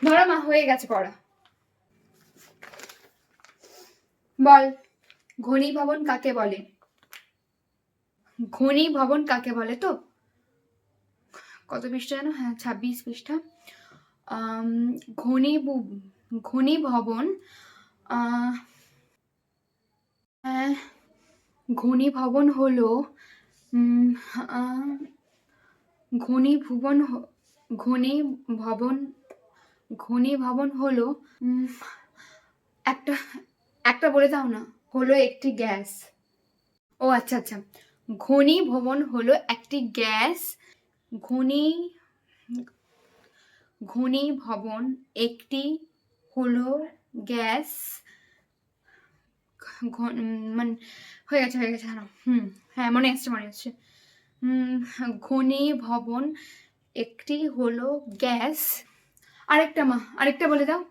ধরো মা, হয়ে গেছে পড়া। বল, ঘনীভবন কাকে বলে? ঘনীভবন কাকে বলে? তো কত পৃষ্ঠা জানো? হ্যাঁ, 26 পৃষ্ঠা। ঘনীভবন ঘনীভবন হলো ঘনীভবন ঘনীভবন হলো একটা একটা বলে দাও না। হলো একটি গ্যাস। ও আচ্ছা আচ্ছা, ঘনীভবন হলো একটি গ্যাস। ঘনীভবন একটি হলো গ্যাস। মানে হয়ে গেছে জানো। হ্যাঁ, মনে আসছে। ঘনীভবন একটি হলো গ্যাস। আরেকটা মা, আরেকটা বলে দাও।